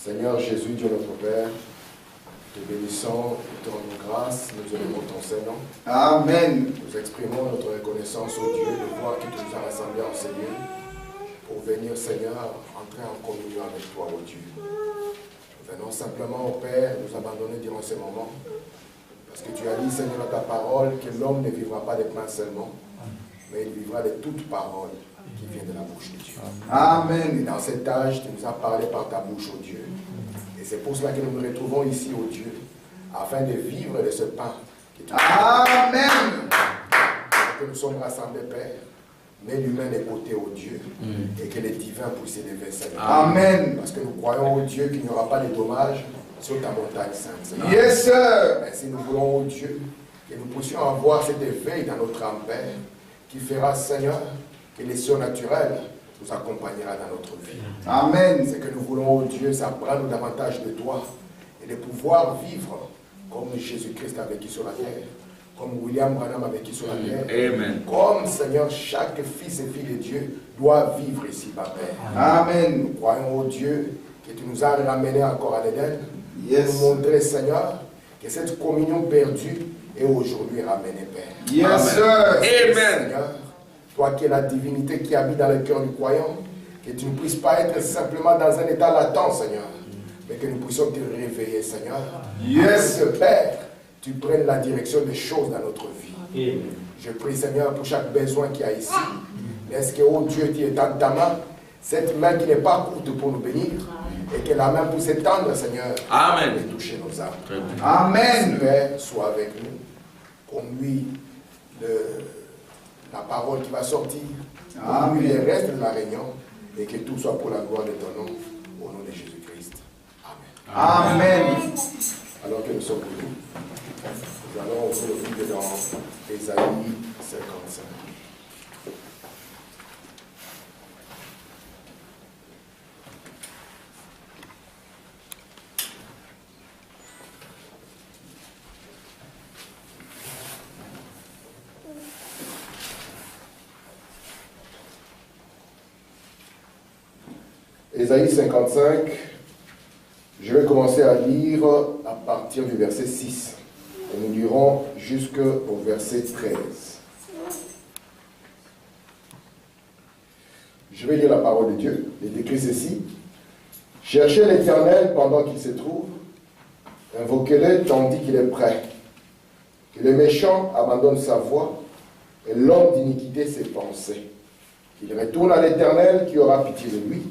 Seigneur Jésus, Dieu notre Père, te bénissons, te rendons grâce, nous élevons ton Seigneur. Amen. Nous exprimons notre reconnaissance au Dieu de voir qui nous a rassemblés en ces lieux pour venir, Seigneur, entrer en communion avec toi, ô Dieu. Nous venons simplement, au Père, nous abandonner durant ces moments. Parce que tu as dit, Seigneur, dans ta parole, que l'homme ne vivra pas de pain seulement, mais il vivra de toute parole qui vient de la bouche de Dieu. Amen. Et dans cet âge, tu nous as parlé par ta bouche, ô Dieu. Et c'est pour cela que nous nous retrouvons ici, ô Dieu, afin de vivre de ce pain que tu as. Amen. Que nous sommes rassemblés, Père. Mais l'humain est côté au Dieu et que les divins puissent s'élever, Seigneur. Amen. Parce que nous croyons au Dieu qu'il n'y aura pas de dommages sur ta montagne sainte, Seigneur. Yes, sir. Ainsi, nous voulons, au Dieu, que nous puissions avoir cet éveil dans notre âme, Père, qui fera, Seigneur, que les surnaturels nous accompagnera dans notre vie. Amen. C'est que nous voulons, oh Dieu, ça apprendre davantage de toi et de pouvoir vivre comme Jésus-Christ a vécu sur la terre, comme William Branham a vécu sur la terre, Amen. comme, Seigneur, chaque fils et fille de Dieu doit vivre ici, Père. Amen. Nous croyons, oh Dieu, que tu nous as ramenés encore à l'Éden, Yes. pour nous montrer, Seigneur, que cette communion perdue est aujourd'hui ramenée, Père. Yes, sir. Amen. Seigneur, toi qui es la divinité qui habite dans le cœur du croyant, que tu ne puisses pas être simplement dans un état latent, Seigneur, mais que nous puissions te réveiller, Seigneur. Yes. Que, Père, tu prennes la direction des choses dans notre vie. Je prie, Seigneur, pour chaque besoin qu'il y a ici. Laisse que, oh Dieu, tu étends ta main, cette main qui n'est pas courte pour nous bénir, et que la main puisse s'étendre, Seigneur, Amen. et toucher nos âmes. Amen. Père, sois avec nous. Conduis la parole qui va sortir. Conduis les restes de la réunion. Et que tout soit pour la gloire de ton nom. Au nom de Jésus-Christ. Amen. Amen. Alors que nous sommes venus, nous allons ouvrir le livre dans Ésaïe 55. Ésaïe 55, je vais commencer à lire à partir du verset 6. Et nous lirons jusqu'au verset 13. Je vais lire la parole de Dieu. Il est écrit ceci. Cherchez l'Éternel pendant qu'il se trouve. Invoquez-le tandis qu'il est prêt. Que le méchant abandonne sa voie et l'homme d'iniquité ses pensées. Qu'il retourne à l'Éternel qui aura pitié de lui,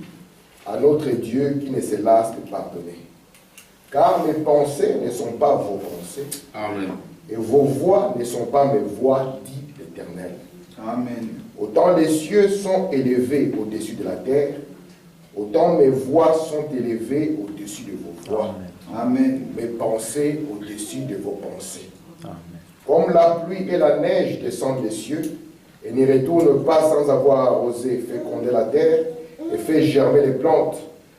à notre Dieu qui ne se lasse de pardonner. Car mes pensées ne sont pas vos pensées, Amen. et vos voix ne sont pas mes voix, dit l'Éternel. Amen. Autant les cieux sont élevés au-dessus de la terre, autant mes voix sont élevées au-dessus de vos voix. Amen. Mes pensées au-dessus de vos pensées. Amen. Comme la pluie et la neige descendent des cieux, et n'y retournent pas sans avoir arrosé, fécondé la terre, et fait germer les plantes,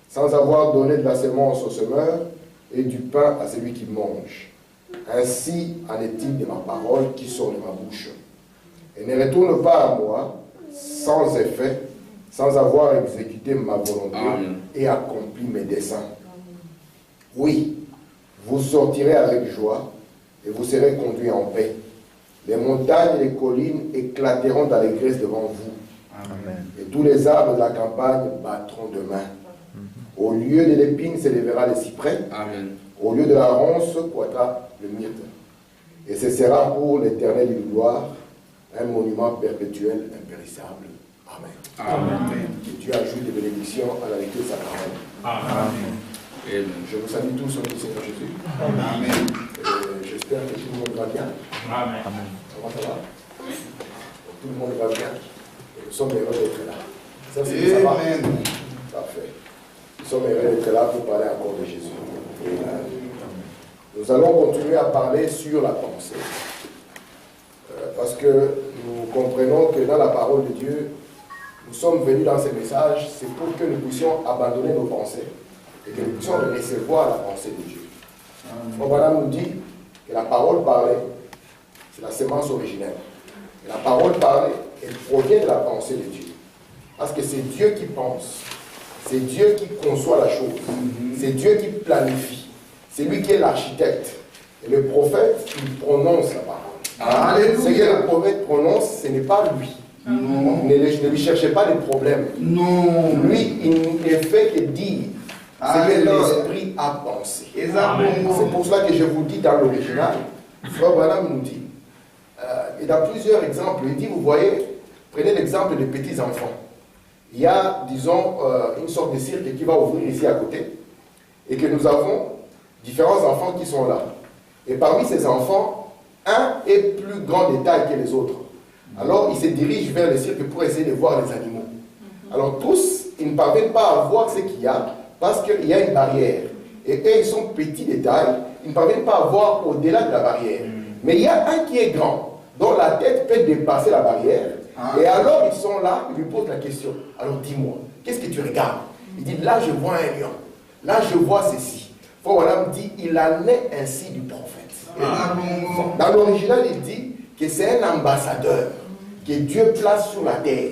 sans avoir donné de la semence au semeur, et du pain à celui qui mange. Ainsi en est-il de ma parole qui sort de ma bouche. Et ne retourne pas à moi, sans effet, sans avoir exécuté ma volonté, Amen. et accompli mes desseins. Oui, vous sortirez avec joie, et vous serez conduits en paix. Les montagnes et les collines éclateront d'allégresse devant vous. Amen. Et tous les arbres de la campagne battront de main. Au lieu de l'épine s'élèvera le cyprès. Amen. Au lieu de la ronce croîtra le myrte. Et ce sera pour l'Éternel une gloire, un monument perpétuel, impérissable. Amen. Amen. Que Dieu ajoute des bénédictions à la lecture de sa parole. Amen. Amen. Je vous salue tous au nom du Seigneur Jésus. Amen. J'espère que tout le monde va bien. Amen. Comment ça va? Tout le monde va bien. Et nous sommes heureux d'être là. Ça va? Amen. Parfait. Nous sommes heureux d'être là pour parler encore de Jésus. Et, nous allons continuer à parler sur la pensée. Parce que nous comprenons que dans la parole de Dieu, nous sommes venus dans ces messages, c'est pour que nous puissions abandonner nos pensées et que nous puissions recevoir la pensée de Dieu. Madame nous dit que la parole parlée, c'est la sémence originelle. Et la parole parlée, elle provient de la pensée de Dieu. Parce que c'est Dieu qui pense. C'est Dieu qui conçoit la chose. C'est Dieu qui planifie. C'est lui qui est l'architecte. Et le prophète, il prononce la parole. Alléluia. Ce que le prophète prononce, ce n'est pas lui. Non. Ne lui cherchez pas les problèmes. Non. Lui, il ne fait que dire ce que Alléluia. l'esprit a pensé. Exactement. C'est pour cela que je vous dis dans l'original, Frère Branham nous dit, et dans plusieurs exemples, il dit, vous voyez, prenez l'exemple des petits-enfants. Il y a, disons, une sorte de cirque qui va ouvrir ici à côté, et que nous avons différents enfants qui sont là. Et parmi ces enfants, un est plus grand de taille que les autres. Alors, ils se dirigent vers le cirque pour essayer de voir les animaux. Alors, tous, ils ne parviennent pas à voir ce qu'il y a, parce qu'il y a une barrière. Et eux, ils sont petits de taille, ils ne parviennent pas à voir au-delà de la barrière. Mais il y a un qui est grand, dont la tête peut dépasser la barrière. Et alors, ils sont là, ils lui posent la question. Alors, dis-moi, qu'est-ce que tu regardes? Il dit, là, je vois un lion. Là, je vois ceci. Frère Branham dit, il en est ainsi du prophète. Dans l'original, il dit que c'est un ambassadeur que Dieu place sur la terre,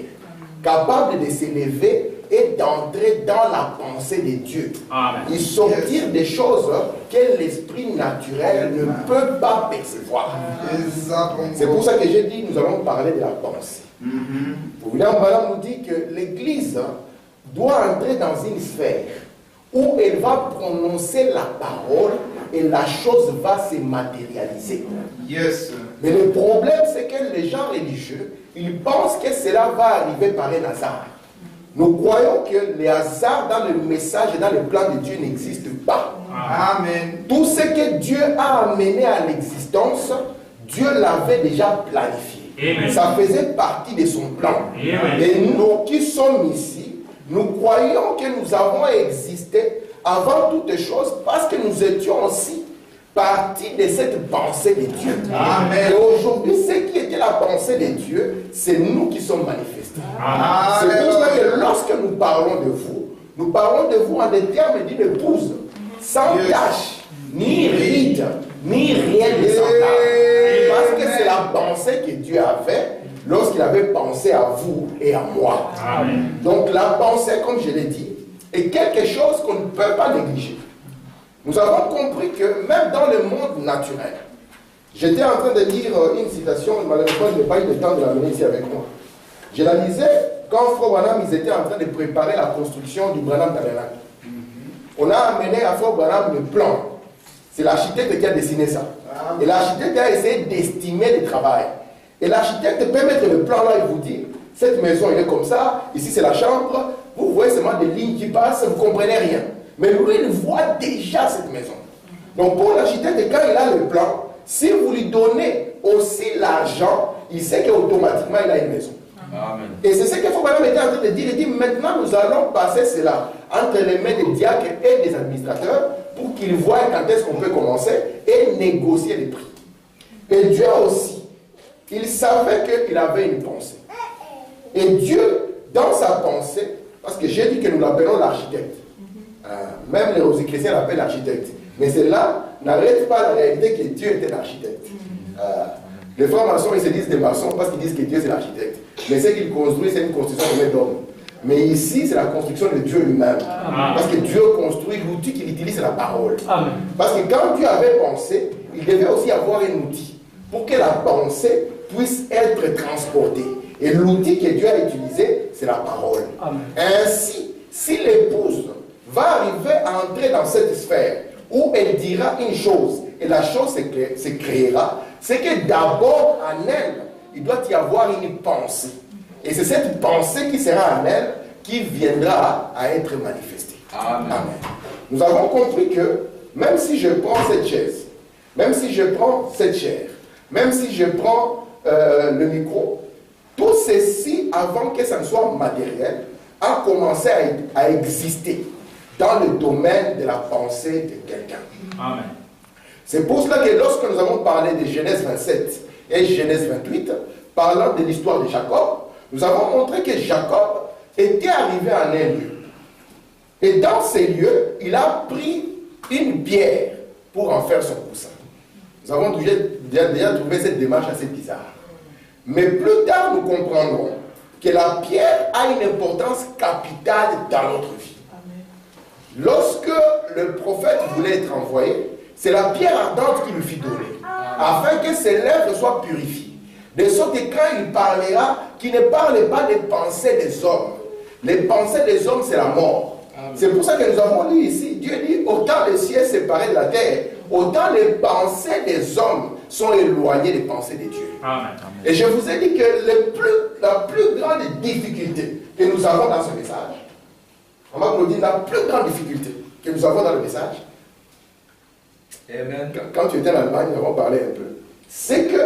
capable de s'élever et d'entrer dans la pensée de Dieu. Et sortir des choses que l'esprit naturel ne peut pas percevoir. C'est pour ça que j'ai dit, nous allons parler de la pensée. William Branham nous dit que l'Église doit entrer dans une sphère où elle va prononcer la parole et la chose va se matérialiser. Yes. Mais le problème, c'est que les gens religieux, ils pensent que cela va arriver par un hasard. Nous croyons que les hasards dans le message et dans le plan de Dieu n'existent pas. Amen. Tout ce que Dieu a amené à l'existence, Dieu l'avait déjà planifié. Amen. Ça faisait partie de son plan. Amen. Et nous qui sommes ici, nous croyons que nous avons existé avant toutes choses parce que nous étions aussi partie de cette pensée de Dieu. Amen. Et aujourd'hui, ce qui était la pensée de Dieu, c'est nous qui sommes manifestés. C'est pour cela que lorsque nous parlons de vous en des termes d'une épouse, sans tache, ni ride, ni rien de semblable. Parce que c'est la pensée que Dieu avait lorsqu'il avait pensé à vous et à moi. Amen. Donc la pensée, comme je l'ai dit, est quelque chose qu'on ne peut pas négliger. Nous avons compris que même dans le monde naturel, j'étais en train de lire une citation, malheureusement je n'ai pas eu le temps de la mener ici avec moi. Je la lisais quand Frère Branham, ils étaient en train de préparer la construction du Branham Tabernacle. On a amené à Frère Branham le plan. C'est l'architecte qui a dessiné ça. Et l'architecte a essayé d'estimer le travail. Et l'architecte peut mettre le plan là et vous dire, cette maison elle est comme ça, ici c'est la chambre, vous voyez seulement des lignes qui passent, vous ne comprenez rien. Mais lui, il voit déjà cette maison. Donc pour l'architecte, quand il a le plan, si vous lui donnez aussi l'argent, il sait qu'automatiquement il a une maison. Amen. Et c'est ce que Frère Branham était en train de dire. Il dit, maintenant nous allons passer cela entre les mains des diacres et des administrateurs pour qu'ils voient quand est-ce qu'on peut commencer et négocier les prix. Et Dieu aussi, il savait qu'il avait une pensée. Et Dieu, dans sa pensée, parce que j'ai dit que nous l'appelons l'architecte. Même les Rosicrétiens l'appellent l'architecte. Mais cela n'arrête pas la réalité que Dieu était l'architecte. Les frères maçons, ils se disent des maçons parce qu'ils disent que Dieu c'est l'architecte. Mais ce qu'ils construisent, c'est une construction de d'homme. Mais ici, c'est la construction de Dieu lui-même. Parce que Dieu construit, l'outil qu'il utilise, c'est la parole. Amen. Parce que quand Dieu avait pensé, il devait aussi avoir un outil pour que la pensée puisse être transportée. Et l'outil que Dieu a utilisé, c'est la parole. Amen. Ainsi, si l'épouse va arriver à entrer dans cette sphère où elle dira une chose et la chose se créera, c'est que d'abord en elle, il doit y avoir une pensée. Et c'est cette pensée qui sera en elle qui viendra à être manifestée. Amen. Amen. Nous avons compris que même si je prends cette chaise, même si je prends cette chair, même si je prends le micro, tout ceci, avant que ça ne soit matériel, a commencé à exister dans le domaine de la pensée de quelqu'un. Amen. C'est pour cela que lorsque nous avons parlé de Genèse 27 et Genèse 28, parlant de l'histoire de Jacob, nous avons montré que Jacob était arrivé en un lieu. Et dans ces lieux, il a pris une pierre pour en faire son coussin. Nous avons déjà trouvé cette démarche assez bizarre. Mais plus tard, nous comprendrons que la pierre a une importance capitale dans notre vie. lorsque le prophète voulait être envoyé, c'est la pierre ardente qu'il lui fit donner, afin que ses lèvres soient purifiées. De sorte que quand il parlera, qu'il ne parle pas des pensées des hommes. Les pensées des hommes, c'est la mort. C'est pour ça que nous avons lu ici, Dieu dit, autant le ciel séparé de la terre, autant les pensées des hommes sont éloignées des pensées de Dieu. Amen. Et je vous ai dit que la plus grande difficulté que nous avons dans ce message, on va vous dire la plus grande difficulté que nous avons dans le message, Amen. quand tu étais en Allemagne, nous avons parlé un peu, c'est que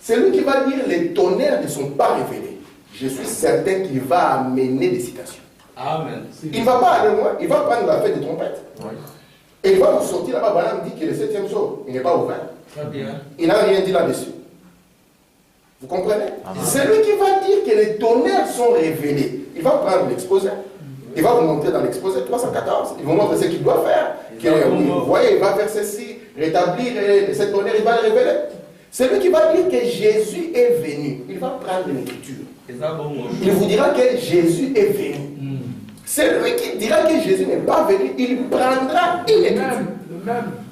celui qui va dire les tonnerres ne sont pas révélés, je suis certain qu'il va amener des citations. Amen. Il ne va pas aller loin, il va prendre la fête des trompettes. Et il va nous sortir là-bas, Balaam dit que le 7e jour, il n'est pas ouvert. Très bien. Il n'a rien dit là-dessus. Vous comprenez? C'est lui qui va dire que les tonnerres sont révélés. Il va prendre l'exposé. Il va vous montrer dans l'exposé 314. Il vous montre ce qu'il doit faire. Vous voyez, il va faire ceci, rétablir cette tonnerre, il va le révéler. C'est lui qui va dire que Jésus est venu. Il va prendre l'écriture. Il vous dira que Jésus est venu. C'est lui qui dira que Jésus n'est pas venu. Il prendra une écriture.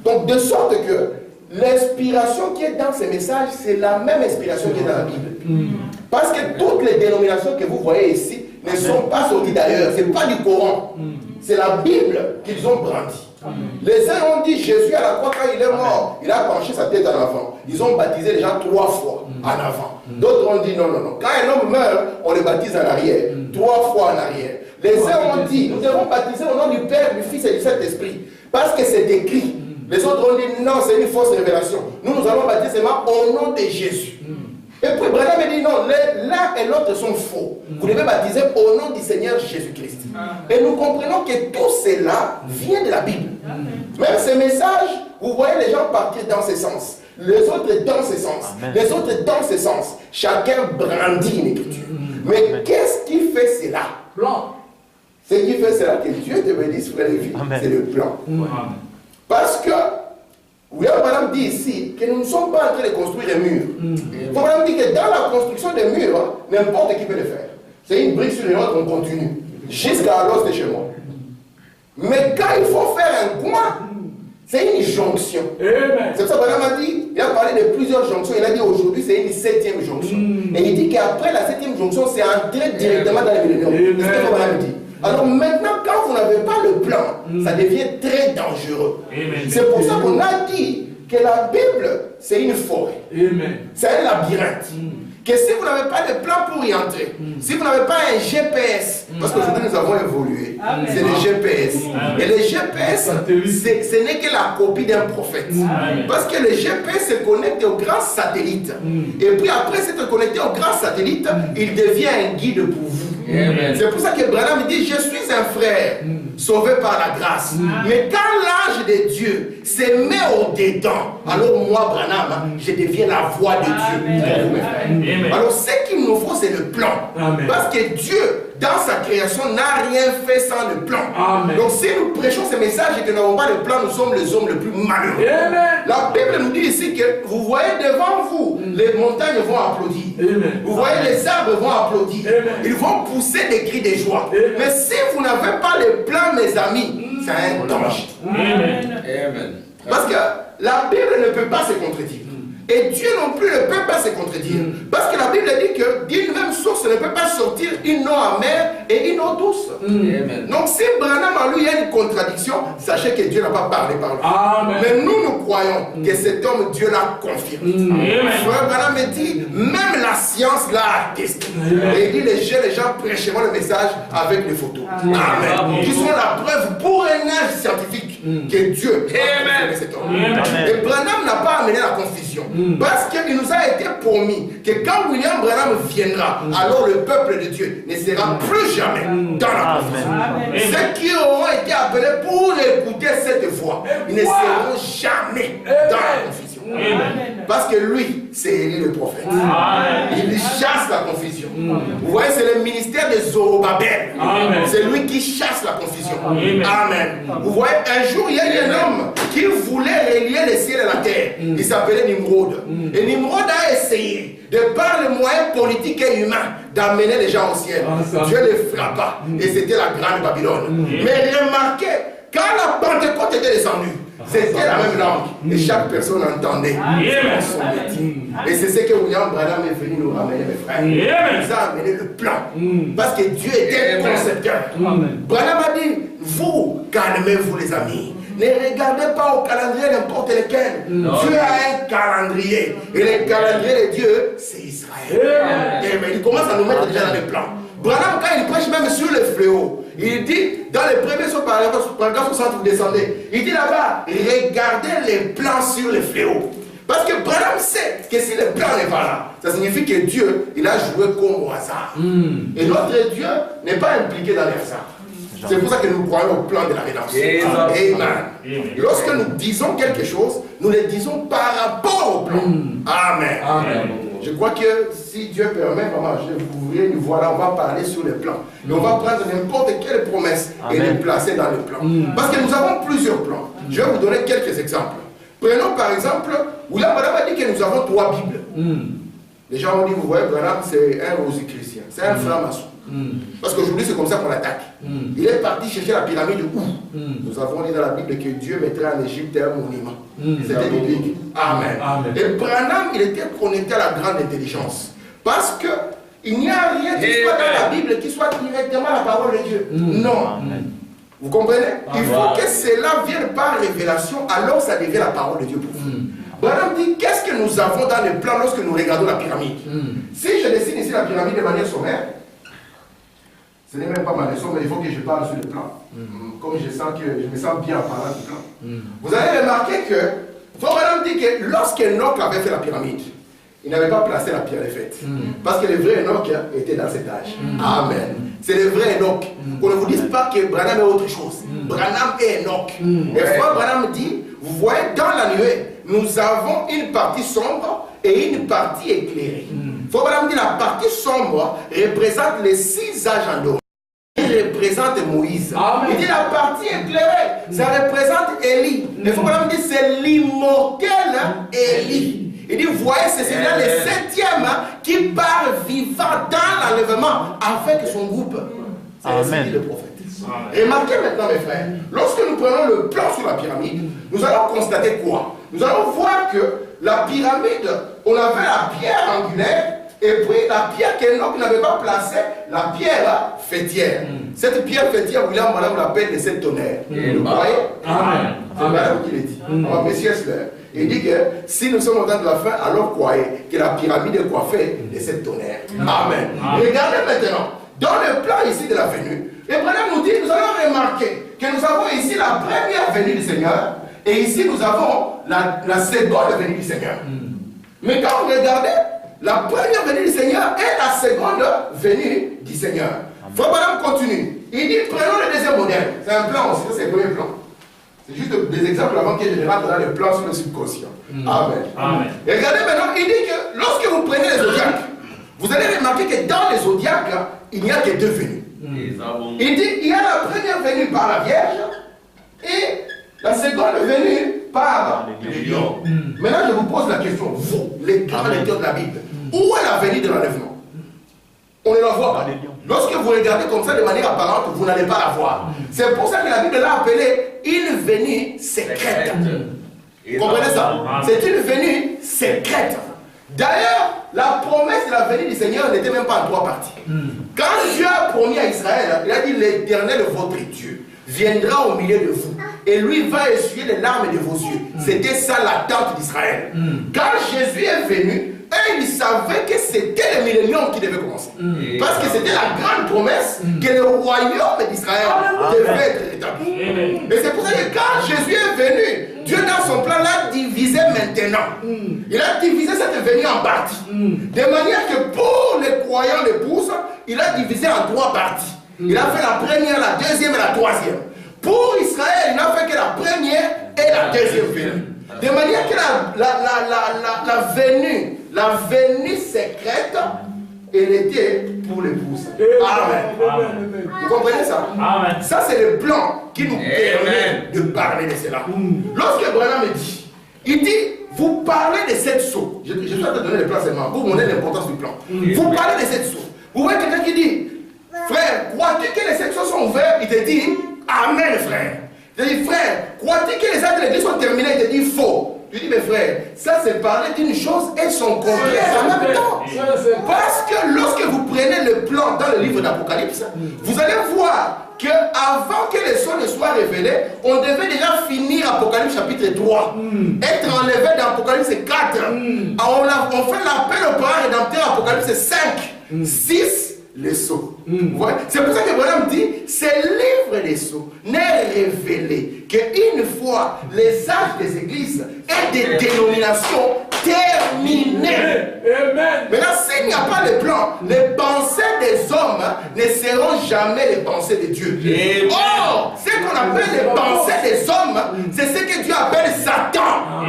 Donc, de sorte que l'inspiration qui est dans ces messages, c'est la même inspiration qui est dans la Bible. Parce que toutes les dénominations que vous voyez ici ne sont pas sorties d'ailleurs. Ce n'est pas du Coran. C'est la Bible qu'ils ont brandie. Les uns ont dit Jésus à la croix, quand il est mort, il a penché sa tête en avant. Ils ont baptisé les gens 3 fois en avant. D'autres ont dit non, non, non. Quand un homme meurt, on le baptise en arrière. 3 fois en arrière. Les uns ont dit nous devons baptiser au nom du Père, du Fils et du Saint-Esprit. Parce que c'est écrit. Les autres ont dit non, c'est une fausse révélation. Nous allons baptiser seulement au nom de Jésus. Et puis Branham me dit non, l'un et l'autre sont faux. Vous devez baptiser au nom du Seigneur Jésus-Christ. Et nous comprenons que tout cela vient de la Bible. Même ces messages, vous voyez les gens partir dans ce sens. Les autres dans ce sens. Les autres dans ce sens. Chacun brandit une écriture. Mais qu'est-ce qui fait cela? Ce qui fait cela que Dieu te bénisse, frère Lévi, c'est le plan. Parce que William Branham dit ici que nous ne sommes pas en train de construire un mur. Branham dit que dans la construction des murs, n'importe qui peut le faire. C'est une brique sur une autre, on continue. Jusqu'à l'os de chez moi. Mais quand il faut faire un coin, c'est une jonction. C'est pour ça que Branham a dit, il a parlé de plusieurs jonctions. Il a dit aujourd'hui c'est une 7e jonction. Et il dit qu'après la 7e jonction, c'est entré directement dans le millénium. C'est ce que Branham dit. Alors maintenant, quand vous n'avez pas le plan, ça devient très dangereux. C'est pour ça qu'on a dit que la Bible, c'est une forêt. C'est un labyrinthe. Que si vous n'avez pas de plan pour y entrer, si vous n'avez pas un GPS, parce qu'aujourd'hui nous avons évolué, c'est le GPS. Et le GPS, ce n'est que la copie d'un prophète. Parce que le GPS se connecte au grand satellite. Et puis après s'être connecté au grand satellite, il devient un guide pour vous. C'est pour ça que Branham dit, je suis un frère sauvé par la grâce. Mais quand l'âge de Dieu se met au-dedans, alors moi, Branham, je deviens la voix de Dieu. Alors ce qu'il nous faut, c'est le plan. Parce que Dieu, dans sa création, n'a rien fait sans le plan. Donc si nous prêchons ce message et que nous n'avons pas le plan, nous sommes les hommes les plus malheureux. La Bible nous dit ici que vous voyez devant vous, les montagnes vont applaudir. Vous voyez les arbres vont applaudir. Ils vont pousser des cris de joie. Mais si vous n'avez pas le plan, mes amis, c'est un danger. Parce que la Bible ne peut pas se contredire. Et Dieu non plus ne peut pas se contredire. Parce que la Bible dit que d'une même source ne peut pas sortir une eau amère et une eau douce. Donc si Branham en lui il y a une contradiction, sachez que Dieu n'a pas parlé par lui. Mais nous croyons que cet homme, Dieu l'a confirmé. Frère Branham me dit, même la science l'a attesté. Et il dit, les gens prêcheront le message avec les photos. Amen. Qui sont la preuve pour un âge scientifique que Dieu a confirmé cet homme. Et Branham n'a pas amené la confusion. Parce qu'il nous a été promis que quand William Branham viendra, alors le peuple de Dieu ne sera plus jamais dans la confusion. Ceux qui auront été appelés pour écouter cette voix, ils ne seront jamais dans la confusion. Parce que lui, c'est Élie le prophète. Il chasse la confusion. Vous voyez, c'est le ministère de Zorobabel. C'est lui qui chasse la confusion. Amen. Vous voyez, un jour, il y a eu un homme qui voulait relier le ciel et la terre. Il s'appelait Nimrod. Et Nimrod a essayé, de par les moyens politiques et humains, d'amener les gens au ciel. Dieu les frappa. Et c'était la grande Babylone. Mais remarquez, quand la Pentecôte était descendue, c'était la même langue. Et chaque personne entendait. Et c'est ce que William Branham est venu nous ramener, mes frères. Il nous a amené le plan. Parce que Dieu était le concepteur. Branham a dit, vous, calmez-vous les amis. Ne regardez pas au calendrier n'importe lequel. Dieu a un calendrier. Et le calendrier de Dieu, c'est Israël. Et il commence à nous mettre déjà dans le plan. Branham, quand il prêche même sur le fléau, il dit, dans les premiers paragraphes 60, vous descendez, il dit là-bas, regardez les plans sur le fléau. Parce que Branham sait que si le plan n'est pas là, ça signifie que Dieu, il a joué comme au hasard. Et notre Dieu n'est pas impliqué dans les hasards. C'est pour ça que nous croyons au plan de la rédemption. Amen. Lorsque nous disons quelque chose, nous le disons par rapport au plan. Amen. Amen. Je crois que si Dieu permet, maman, vous voulez nous voir là, on va parler sur le plan. Et on va prendre n'importe quelle promesse et les placer dans le plan. Parce que nous avons plusieurs plans. Je vais vous donner quelques exemples. Prenons par exemple, William Branham a dit que nous avons 3 Bibles. Les gens ont dit, vous voyez, Branham c'est un rosicrucien, c'est un franc-maçon. Parce qu'aujourd'hui c'est comme ça qu'on l'attaque. Il est parti chercher la pyramide où nous avons dit dans la Bible que Dieu mettrait en Égypte un monument. C'était biblique. Amen. Et Branham, il était connecté à la grande intelligence. Parce que il n'y a rien qui soit dans la Bible qui soit directement la parole de Dieu. Non. Vous comprenez? Il faut que cela vienne par révélation, alors ça devient la parole de Dieu pour vous. Branham dit, qu'est-ce que nous avons dans le plan lorsque nous regardons la pyramide? Si je dessine ici la pyramide de manière sommaire, ce n'est même pas ma leçon, mais il faut que je parle sur le plan. Comme je me sens bien en parlant du plan. Vous allez remarquer que, Branham dit que lorsque Enoch avait fait la pyramide, il n'avait pas placé la pierre faite. Parce que le vrai Enoch était dans cet âge. Amen. C'est le vrai Enoch. Qu'on ne vous dise pas que Branham est autre chose. Branham est Enoch. Et frère Branham dit, vous voyez, dans la nuée, nous avons une partie sombre et une partie éclairée. Frère Branham dit, la partie sombre représente les 6 âges endormis. Il représente Moïse. Amen. Il dit la partie éclairée, ça représente Élie. Et frère Branham dit, c'est l'immortel Élie. Il dit, voyez, c'est celui-là le 7e qui part vivant dans l'enlèvement avec son groupe. C'est le prophète. Remarquez maintenant, mes frères, lorsque nous prenons le plan sur la pyramide, nous allons constater quoi? Nous allons voir que la pyramide, on avait la pierre angulaire, et puis la pierre qu'Enoch n'avait pas placée, la pierre fêtière. Cette pierre fêtière, William Branham l'appelle les 7 tonnerres. Vous voyez? Amen. C'est Branham qui le dit. Messieurs, il dit que si nous sommes au temps de la fin, alors croyez que la pyramide est coiffée de 7 tonnerres. Amen. Regardez maintenant, dans le plan ici de la venue, et Branham nous dit, nous allons remarquer que nous avons ici la première venue du Seigneur, et ici nous avons la seconde venue du Seigneur. Mais quand vous regardez, la première venue du Seigneur et la seconde venue du Seigneur. Frère Branham continue. Il dit, prenons le deuxième modèle. C'est un plan aussi, c'est le premier plan. C'est juste des exemples avant que je rentre dans le plan sur le subconscient. Amen. Amen. Et regardez maintenant, il dit que lorsque vous prenez les zodiaques, vous allez remarquer que dans les zodiaques, il n'y a que 2 venues. Il dit, il y a la première venue par la Vierge et la seconde venue par les lions. Maintenant, je vous pose la question, vous, les grands lecteurs de la Bible, où est la venue de l'enlèvement? On ne la voit pas. Lorsque vous regardez comme ça de manière apparente, vous n'allez pas la voir. C'est pour ça que la Bible l'a appelée une venue secrète. Vous comprenez ça? C'est une venue secrète. D'ailleurs, la promesse de la venue du Seigneur n'était même pas en 3 parties. Quand Dieu a promis à Israël, il a dit, l'Éternel, votre Dieu, viendra au milieu de vous. Et lui va essuyer les larmes de vos yeux. C'était ça l'attente d'Israël. Quand Jésus est venu, eux, ils savaient que c'était le millénium qui devait commencer. Parce que c'était la grande promesse que le royaume d'Israël devait être établi. Et c'est pour ça que quand Jésus est venu, Dieu dans son plan l'a divisé maintenant. Il a divisé cette venue en parties. De manière que pour les croyants l'épouse, il a divisé en 3 parties. Il a fait la première, la deuxième et la troisième. Pour Israël, il n'a fait que la première et la deuxième venue. De manière que la venue secrète, elle était pour l'épouse. Amen. Vous comprenez ça? Amen. Ça, c'est le plan qui nous permet de parler de cela. Lorsque Branham me dit, il dit, vous parlez de 7 sceaux. Je suis en train de donner le plan seulement pour vous montrer l'importance du plan. Vous parlez de 7 sceaux. Vous voyez quelqu'un qui dit, frère, crois-tu que les 7 sceaux sont ouverts? Il te dit, Amen, frère. Je dis, frère, crois-tu que les actes de l'église sont terminés? Il te dit, faux. Je dis, mais frère, ça c'est parler d'une chose et son contraire en même temps. Parce que lorsque vous prenez le plan dans le livre d'Apocalypse, vous allez voir qu'avant que les sceaux ne soient révélés, on devait déjà finir Apocalypse chapitre 3. Être enlevé dans Apocalypse 4. On fait l'appel au plan rédempteur Apocalypse 5. 6. Les sceaux. C'est pour ça que Branham dit, ce livre des sceaux n'est révélé qu'une fois les âges des églises et des dénominations terminés. Maintenant, s'il n'y a pas de plan, les pensées des hommes ne seront jamais les pensées de Dieu. Or, ce qu'on appelle les pensées des hommes, c'est ce que Dieu appelle Satan.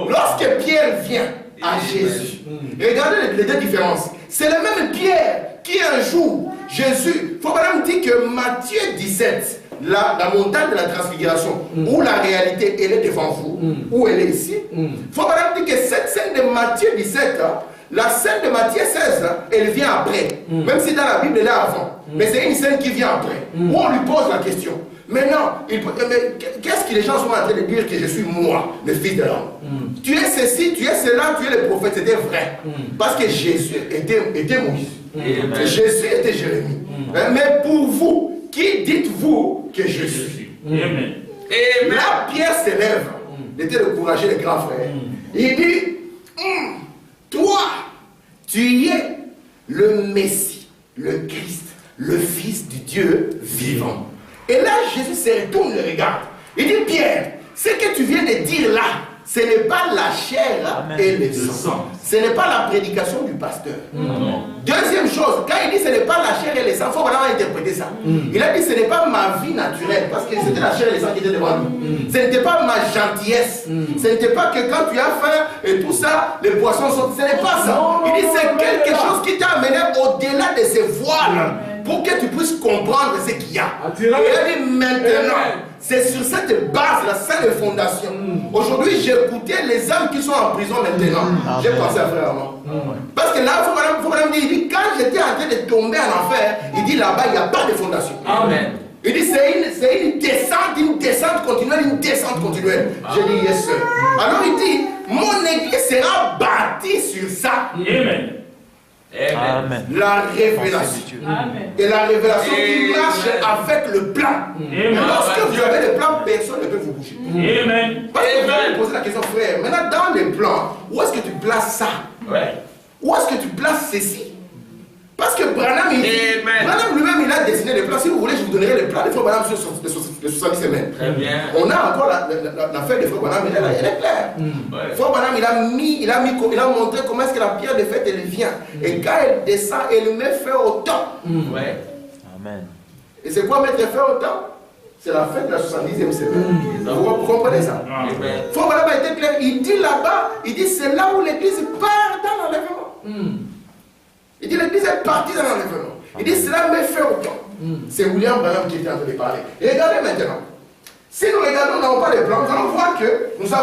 Lorsque Pierre vient à Jésus, regardez les deux différences. C'est le même Pierre qui un jour, Jésus, il faut même dire que Matthieu 17, la montagne de la transfiguration, où la réalité elle est devant vous, où elle est ici, il faut même dire que cette scène de Matthieu 17, la scène de Matthieu 16, elle vient après. Même si dans la Bible elle est avant. Mais c'est une scène qui vient après, où on lui pose la question. Maintenant, qu'est-ce que les gens sont en train de dire que je suis moi, le fils de l'homme? Tu es ceci, tu es cela, tu es le prophète. C'était vrai. Parce que Jésus était Moïse. Jésus était Jérémie. Mais pour vous, qui dites-vous que je suis? Et là, Pierre s'élève. Il était le courageux, le grand frère. Il dit, toi, tu es le Messie, le Christ, le Fils du Dieu vivant. Et là, Jésus se retourne, le regarde. Il dit, Pierre, ce que tu viens de dire là, ce n'est pas la chair et le sang. Ce n'est pas la prédication du pasteur. Deuxième chose, quand il dit ce n'est pas la chair et le sang, il faut vraiment interpréter ça. Il a dit ce n'est pas ma vie naturelle, parce que c'était la chair et le sang qui étaient devant lui. Ce n'était pas ma gentillesse. Ce n'était pas que quand tu as faim et tout ça, les poissons sont. Ce n'est pas ça. Il dit c'est quelque chose qui t'a amené au-delà de ces voiles pour que tu puisses comprendre ce qu'il y a. Et il a dit maintenant. C'est sur cette base, la seule fondation. Aujourd'hui, j'ai écouté les âmes qui sont en prison maintenant. J'ai pensé à frère Armand. Parce que là, il faut dire, il dit, quand j'étais en train de tomber en enfer, il dit là-bas, il n'y a pas de fondation. Amen. Il dit, c'est une descente continuelle, une descente continuelle. J'ai dit, yes, sir. Alors il dit, mon église sera bâtie sur ça. Amen. Amen. La révélation. Amen. Et la révélation qui marche avec le plan. Amen. Lorsque vous avez le plan, personne ne peut vous bouger. Amen. Parce que vous allez poser la question, frère, maintenant dans le plan, où est-ce que tu places ça? Où est-ce que tu places ceci? Parce que Branham, Branham lui-même, il a dessiné les plans. Si vous voulez, je vous donnerai les plans des frères Branham sur les 70 semaines. Très bien. On a encore l'affaire des frères Branham, elle est claire. Frère Branham, il a montré comment est-ce que la pierre de fête, elle vient. Et quand elle descend, elle met feu au temps. Amen. Et c'est quoi mettre feu au temps? C'est la fête de la 70e semaine. Vous comprenez ça? Frère Branham a été clair. Il dit là-bas, il dit c'est là où l'église part dans l'enlèvement. Il dit l'église est partie dans l'enlèvement. Il dit cela met fait au temps. C'est William Branham qui était en train de parler. Et regardez maintenant. Si nous regardons, nous n'avons pas de plan, nous allons voir que nous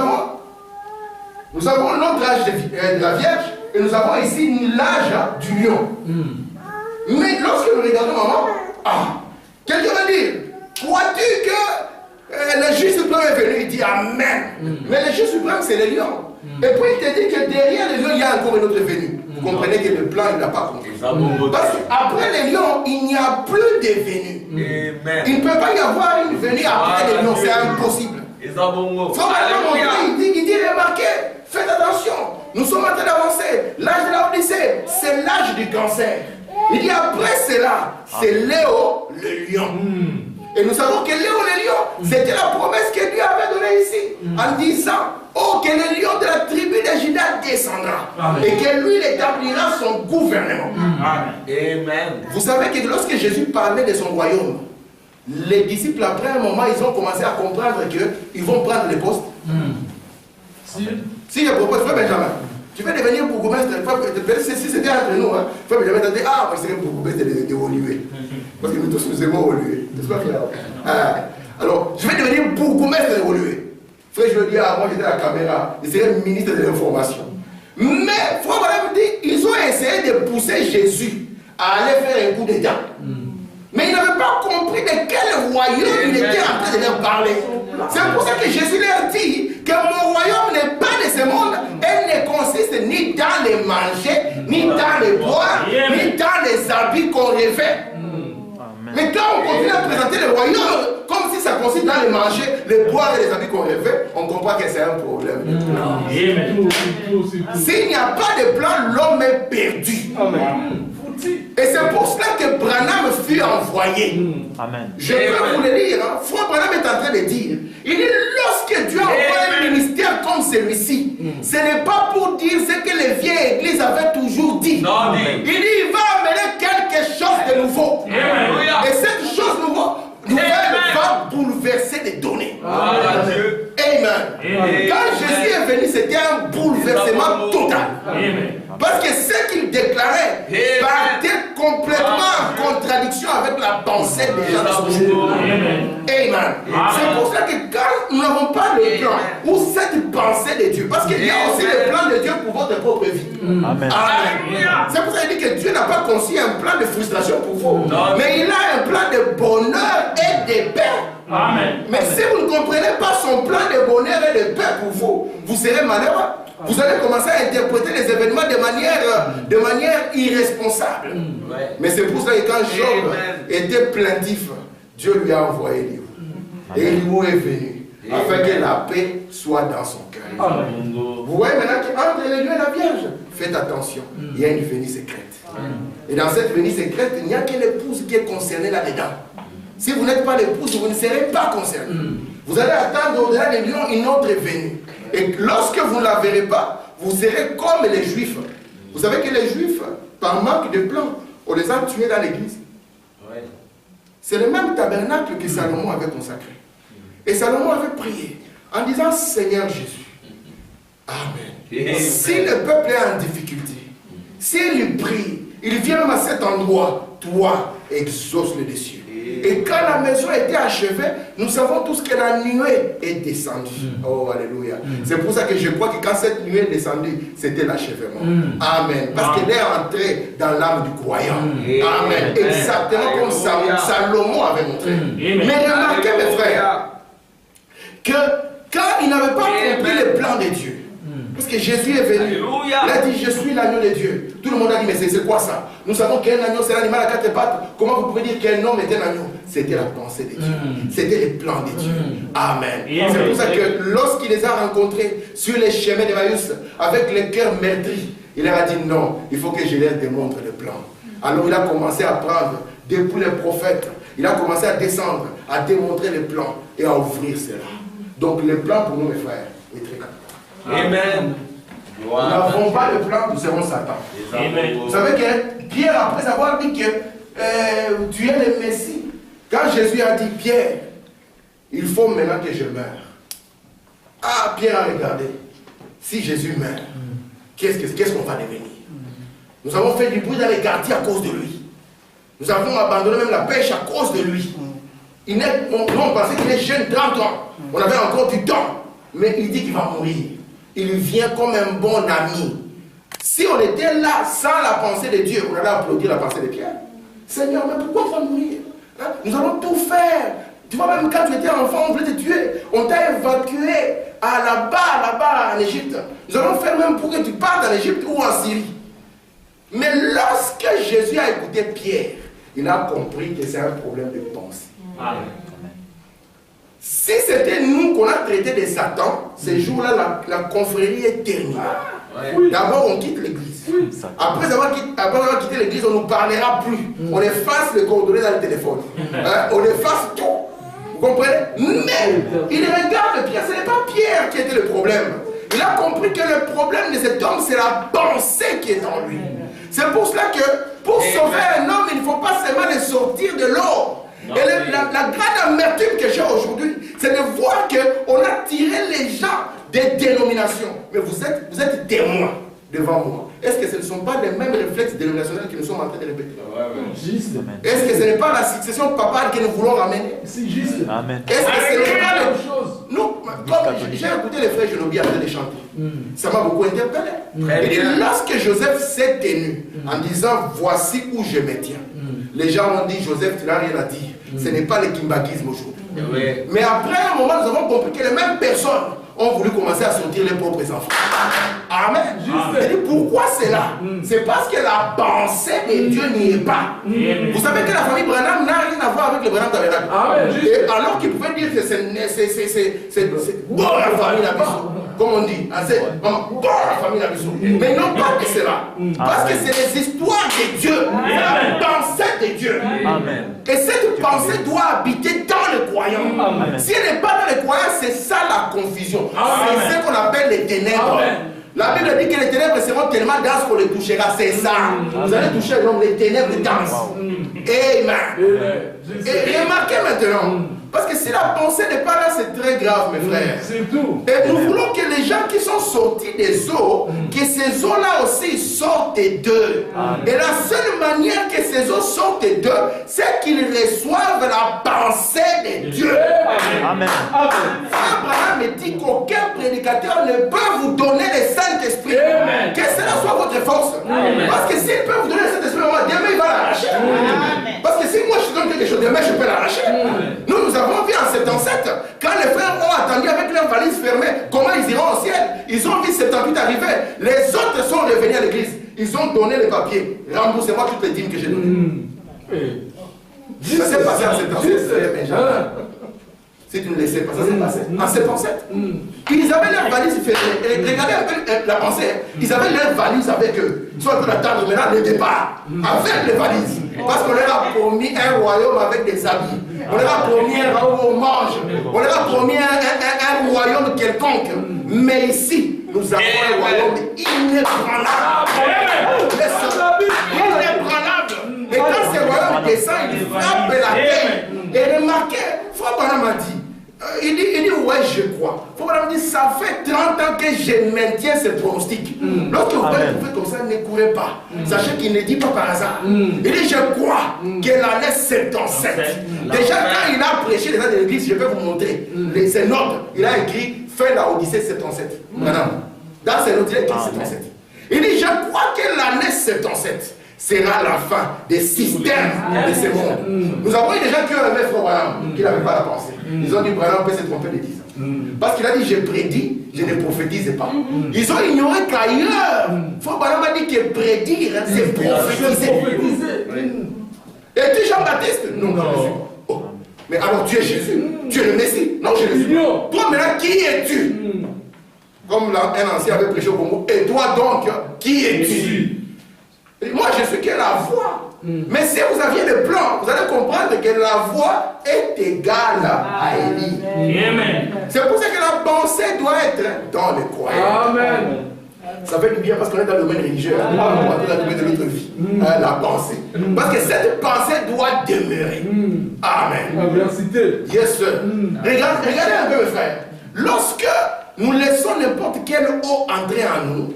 avons notre âge de la Vierge et nous avons ici l'âge du lion. Mais lorsque nous regardons, maman, quelqu'un va dire, crois-tu que le juge suprême est venu? Il dit Amen. Mais le juge suprême, c'est le lion. Et puis il te dit que derrière le lion, il y a encore une autre venue. Vous comprenez que le plan, il n'a pas compris. Parce qu'après les lions, il n'y a plus de venue. Il ne peut pas y avoir une venue après les lions, c'est impossible. Il dit, remarquez, faites attention, nous sommes en train d'avancer. L'âge de la Odyssée, c'est l'âge du cancer. Il dit après cela, c'est Léo le lion. Et nous savons que Léo le lion, c'était la promesse que Dieu avait donnée ici, en disant, oh, que le lion de la tribu de Juda descendra. Amen. Et que lui, il établira son gouvernement. Amen. Vous savez que lorsque Jésus parlait de son royaume, les disciples, après un moment, ils ont commencé à comprendre qu'ils vont prendre les postes. Si je propose, frère Benjamin, tu veux devenir bourgmestre, si c'était entre nous, frère Benjamin t'a dit, ah, moi je serais bourgmestre de Woluwe. Parce que nous tous nous aimons Woluwe. N'est-ce pas, frère? Alors, je vais devenir bourgmestre de Woluwe. Frère, je veux dire, moi j'étais à la caméra, je serais ministre de l'information. Mais, frère Branham dit, ils ont essayé de pousser Jésus à aller faire un coup d'État. Mais il n'avait pas compris de quel royaume il était en train de leur parler. C'est pour ça que Jésus leur dit que mon royaume n'est pas de ce monde. Elle ne consiste ni dans les manger, ni dans les boire, ni dans les habits qu'on revêt. Mais quand on continue à présenter le royaume comme si ça consiste dans les manger, les boire et les habits qu'on revêt, on comprend que c'est un problème. S'il n'y a pas de plan, l'homme est perdu. Et c'est pour cela que Branham fut envoyé. Je peux vous le lire. Hein? Frère Branham est en train de dire, il dit, lorsque Dieu envoie un ministère comme celui-ci, ce n'est pas pour dire ce que les vieilles églises avaient toujours dit. Non, il dit, il va amener quelque chose de nouveau. Et cette chose nouvelle va bouleverser les données. Amen. Quand Jésus est venu, c'était un bouleversement total. Parce que ce qu'il déclarait partait complètement en contradiction avec la pensée des gens de ce jour. Amen. C'est pour ça que quand nous n'avons pas le plan ou cette pensée de Dieu, parce qu'il y a aussi le plan de Dieu pour votre propre vie. Amen. C'est pour ça qu'il dit que Dieu n'a pas conçu un plan de frustration pour vous, mais il a un plan de bonheur et de paix. Amen. Mais si vous ne comprenez pas son plan de bonheur et de paix pour vous, vous serez malheureux. Vous allez commencer à interpréter les événements de manière irresponsable. Mais c'est pour ça que quand Job était plaintif, Dieu lui a envoyé Eliou. Et Eliou est venu afin que la paix soit dans son cœur. Vous voyez maintenant qu'entre Eliou et la Vierge, faites attention, il y a une venue secrète. Et dans cette venue secrète, il n'y a que l'épouse qui est concernée là-dedans. Si vous n'êtes pas l'épouse, vous ne serez pas concerné. Vous allez attendre au-delà des lions une autre venue. Et lorsque vous ne la verrez pas, vous serez comme les Juifs. Vous savez que les Juifs, par manque de plan, on les a tués dans l'église. C'est le même tabernacle que Salomon avait consacré. Et Salomon avait prié en disant, Seigneur Jésus, Amen. Si le peuple est en difficulté, s'il prie, il vient à cet endroit, toi, exauce le dessus. Et quand la maison a été achevée, nous savons tous que la nuée est descendue. Oh, alléluia. C'est pour ça que je crois que quand cette nuée est descendue, c'était l'achèvement. Amen. Parce qu'elle est entrée dans l'âme du croyant. Amen. Exactement comme Salomon avait montré. Mais remarquez, mes frères, que quand il n'avait pas compris le plan de Dieu, parce que Jésus est venu, il a dit, je suis l'agneau de Dieu. Tout le monde a dit, mais c'est quoi ça? Nous savons qu'un agneau, c'est un animal à quatre pattes. Comment vous pouvez dire qu'un homme est un agneau? C'était la pensée de Dieu. C'était le plan de Dieu. Amen. C'est pour ça que lorsqu'il les a rencontrés sur les chemins d'Emmaüs, avec le cœur meurtri, il leur a dit, non, il faut que je leur démontre le plan. Alors il a commencé à prendre, depuis les prophètes, il a commencé à descendre, à démontrer le plan et à ouvrir cela. Donc le plan pour nous, mes frères, est très capital. Amen. Nous n'avons pas le plan, nous serons Satan. Amen. Vous savez que Pierre, après avoir dit que tu es le Messie, quand Jésus a dit, Pierre, il faut maintenant que je meure. Ah, Pierre a regardé. Si Jésus meurt, qu'est-ce qu'on va devenir? Nous avons fait du bruit dans les quartiers à cause de lui. Nous avons abandonné même la pêche à cause de lui. On pensait qu'il est jeune, 30 ans. On avait encore du temps. Mais il dit qu'il va mourir. Il vient comme un bon ami. Si on était là sans la pensée de Dieu, on allait applaudir la pensée de Pierre. Seigneur, mais pourquoi tu vas mourir? Hein? Nous allons tout faire. Tu vois, même quand tu étais enfant, on voulait te tuer. On t'a évacué là-bas en Égypte. Nous allons faire même pour que tu partes en Égypte ou en Syrie. Mais lorsque Jésus a écouté Pierre, il a compris que c'est un problème de pensée. Amen. Si c'était nous qu'on a traité de Satan, ces jours-là, la confrérie est terminée. D'abord, on quitte l'église. Après avoir quitté l'église, on ne nous parlera plus. On efface les coordonnées dans le téléphone. On efface tout. Vous comprenez? Mais il regarde Pierre. Ce n'est pas Pierre qui était le problème. Il a compris que le problème de cet homme, c'est la pensée qui est en lui. C'est pour cela que pour sauver un homme, il ne faut pas seulement le sortir de l'eau. Et la grande amertume que j'ai aujourd'hui, c'est de voir qu'on a tiré les gens des dénominations. Mais vous êtes témoins devant moi. Est-ce que ce ne sont pas les mêmes réflexes dénominationnels que nous sommes en train de répéter? Est-ce que ce n'est pas la succession papale que nous voulons ramener? C'est juste. Est-ce que ce n'est pas la même chose? Nous, j'ai écouté les frères Genobi en train de chanter. Ça m'a beaucoup interpellé. Et lorsque Joseph s'est tenu en disant voici où je me tiens, les gens ont dit Joseph, tu n'as rien à dire. Ce n'est pas le kimbagisme aujourd'hui. Oui. Mais après un moment, nous avons compris que les mêmes personnes ont voulu commencer à sortir leurs propres enfants. Amen. Je dis pourquoi c'est là? C'est parce que la pensée de Dieu n'y est pas. Vous savez que la famille Branham n'a rien à voir avec le Branham Tabernacle. Et alors qu'il pouvait dire que c'est bon la famille Labisso, comme on dit. C'est bon la famille Labisso. Mais non pas que c'est là. Parce que c'est les histoires de Dieu. C'est la pensée de Dieu. Amen. Et cette pensée doit habiter dans le croyant. Si elle n'est pas dans le croyant, c'est ça la confusion. C'est ce qu'on appelle les ténèbres. La Bible dit que les ténèbres seront tellement denses qu'on les touchera. C'est ça. Vous allez toucher l'homme, les ténèbres denses. Amen. Et remarquez maintenant, parce que si la pensée n'est pas là, c'est très grave, mes frères. C'est tout. Et nous voulons que les gens qui sont sortis des eaux, que ces eaux-là aussi sortent d'eux. Et la seule manière que ces eaux sortent d'eux, c'est qu'ils reçoivent la pensée de Dieu. Amen. Abraham me dit qu'aucun prédicateur ne peut vous donner le Saint-Esprit. Que cela soit votre force. Parce que s'il peut vous donner le Saint-Esprit, demain il va l'arracher. Parce que si moi je donne quelque chose, demain je peux l'arracher. Nous avons vu en 77, quand les frères ont attendu avec leurs valises fermées, comment ils iront au ciel. Ils ont vu 78 arriver. Les autres sont revenus à l'église. Ils ont donné les papiers. Remboursez-moi toutes les dîmes que j'ai données. Ça s'est passé en 77. Si tu ne le sais pas, ça s'est passé en 77. Ils avaient leurs valises fermées. Et regardez un peu la pensée. Ils avaient leurs valises avec eux. Ils sont en train d'attendre maintenant le départ. Avec les valises. Parce qu'on leur a promis un royaume avec des habits. On leur a promis un royaume où on mange. On leur a promis un royaume quelconque. Mais ici, nous avons un royaume inébranlable. Inébranlable. Et quand ce royaume descend, il frappe la terre. Et remarquez, Frère Branham m'a dit, il dit ouais, je crois. Frère Branham dit, ça fait 30 ans que je maintiens ce pronostic. Lorsque vous faites comme ça, ne courez pas. Sachez qu'il ne dit pas par hasard. Il dit, je crois que l'année 77. Déjà, quand il a prêché les gens de l'église, je vais vous montrer ses notes. Il a écrit, fait la Odyssée 77. Dans ses notes, il a écrit 77. Il dit, je crois que l'année 77 sera la fin des systèmes de ce monde. Nous avons eu des gens qui ont aimé Frère Branham, qui n'avaient pas la pensée. Ils ont dit, Branham peut se tromper de 10 ans. Parce qu'il a dit, je prédis, je ne prophétise pas. Ils ont ignoré qu'ailleurs, Frère Branham a dit que prédire, c'est prophétiser. Et tu es Jean-Baptiste? Non, oh. Mais alors tu es Jésus, tu es le Messie? Non, je le suis. Toi maintenant, qui es-tu? Comme un ancien avait prêché au Congo. Et toi donc, qui es-tu? Moi, je suis que la voix. Mais si vous aviez le plan, vous allez comprendre que la voix est égale à Élie. C'est pour ça que la pensée doit être dans le croyant. Amen. Ça fait du bien parce qu'on est dans le domaine religieux. On est dans le domaine de notre vie. La pensée. Parce que cette pensée doit demeurer. Amen. Yes, sir. Regardez un peu, mes frères. Lorsque nous laissons n'importe quelle eau entrer en nous,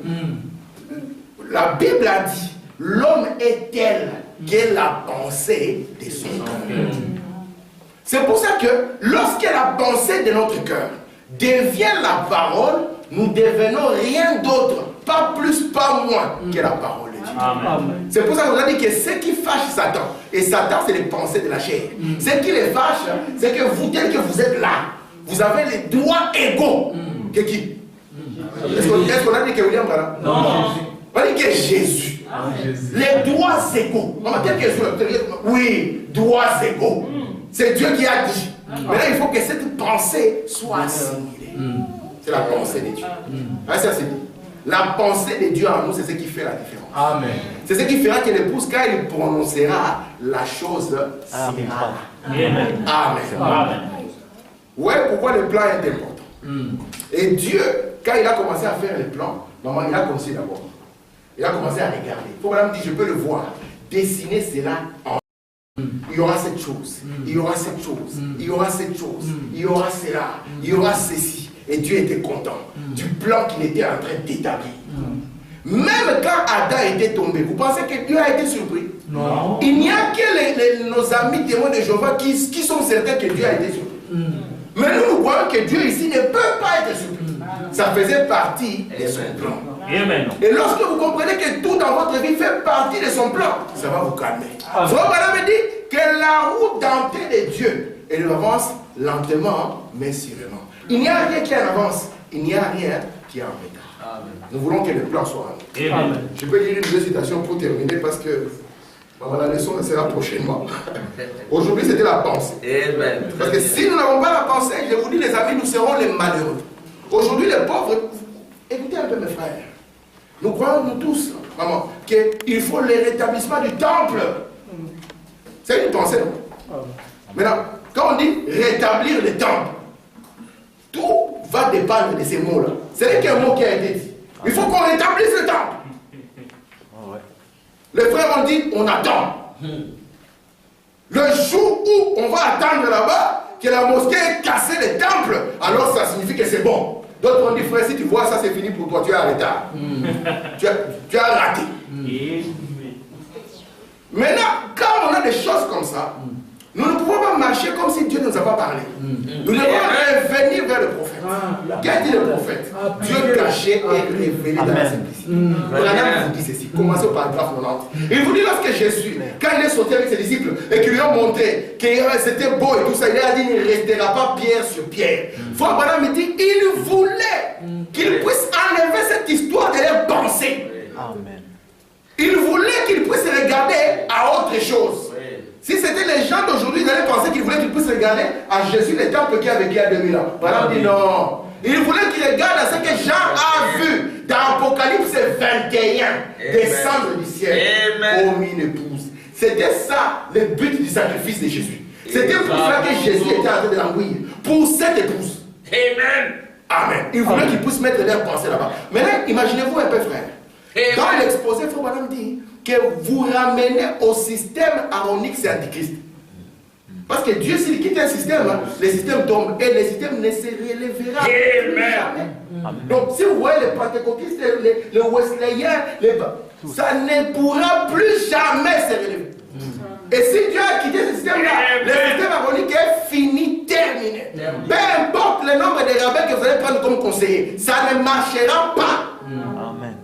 la Bible a dit, l'homme est tel que la pensée de son cœur. C'est pour ça que lorsque la pensée de notre cœur devient la parole, nous devenons rien d'autre, pas plus, pas moins que la parole de Dieu. C'est pour ça qu'on a dit que ce qui fâche Satan, et Satan c'est les pensées de la chair, ce qui les fâche, c'est que vous, tel que vous êtes là, vous avez les droits égaux que qui? Est-ce qu'on a dit que William Branham? Non. On a dit que Jésus. Les droits égaux. Oui, droits égaux. C'est Dieu qui a dit. Maintenant, il faut que cette pensée soit assimilée. C'est la pensée de Dieu. Ça, c'est dit. La pensée de Dieu en nous, c'est ce qui fait la différence. Amen. C'est ce qui fera que l'épouse, quand il prononcera la chose, s'ira. Amen. Amen. Ouais, pourquoi le plan est important? Et Dieu, quand il a commencé à faire les plans, maman, il a commencé d'abord. Il a commencé à regarder. Il faut que dit, je peux le voir. Dessiner cela en. Il y aura cette chose. Il y aura cette chose. Il y aura cette chose. Il y aura cela. Il y aura ceci. Et Dieu était content du plan qu'il était en train d'établir. Même quand Adam était tombé, vous pensez que Dieu a été surpris? Non. Il n'y a que nos amis témoins de Jéhovah qui sont certains que Dieu a été surpris. Mais nous croyons que Dieu ici ne peut pas être surpris. Ça faisait partie de son plan. Et lorsque vous comprenez que tout dans votre vie fait partie de son plan, ça va vous calmer. Frère Branham dit que la route dentée de Dieu, elle avance lentement, mais sûrement. Il n'y a rien qui est en avance, il n'y a rien qui est en retard. Amen. Nous voulons que le plan soit en nous. Amen. Je peux lire une citation pour terminer parce que la leçon sera prochainement. Aujourd'hui, c'était la pensée. Amen. Parce que si nous n'avons pas la pensée, je vous dis les amis, nous serons les malheureux. Aujourd'hui, les pauvres, écoutez un peu mes frères. Nous croyons, nous tous, maman, qu'il faut le rétablissement du temple. C'est une pensée, non? Maintenant, quand on dit rétablir le temple, tout va dépendre de ces mots-là. C'est qu'un mot qui a été dit. Il faut qu'on rétablisse le temple. Les frères ont dit, on attend. Le jour où on va attendre là-bas, que la mosquée ait cassé le temple, alors ça signifie que c'est bon. D'autres ont dit, frère, si tu vois ça, c'est fini pour toi, tu es en retard. Tu as raté. Maintenant, quand on a des choses comme ça, nous ne pouvons pas marcher comme si Dieu ne nous a pas parlé. Nous devons revenir vers le prophète. Qu'a dit le prophète? Dieu caché et révélé dans la simplicité. Branham vous dit ceci. Commencez au paragraphe 90. Il vous dit lorsque Jésus, quand il est sorti avec ses disciples et qu'ils lui ont montré que c'était beau et tout ça, il a dit il ne restera pas pierre sur pierre. Frère Branham me dit il voulait qu'il puisse enlever cette histoire de leur pensée. Amen. Il voulait qu'ils puissent regarder à autre chose. Si c'était les gens d'aujourd'hui, ils allaient penser qu'ils voulaient qu'ils puissent regarder à Jésus, le temple qui a vécu à 2000 ans. Branham dit non. Il voulait qu'ils regardent à ce que Jean a vu dans Apocalypse 21, descendre du ciel comme une épouse. C'était ça le but du sacrifice de Jésus. C'était pour ça que Jésus était en train de l'envoyer. Pour cette épouse. Amen. Amen. Il voulait qu'ils puissent mettre leur pensée là-bas. Maintenant, imaginez-vous un peu, frère. Dans l'exposé, il faut Branham dire que vous ramenez au système aronique, c'est antichrist. Parce que Dieu, s'il quitte un système, le système tombe et le système ne se relèvera jamais. Donc, si vous voyez les pentecôtistes, les wesleyens, ça ne pourra plus jamais se relever. Et si Dieu a quitté ce système-là, le système aronique est fini, terminé. Peu importe le nombre de rabbins que vous allez prendre comme conseiller, ça ne marchera pas. Amen.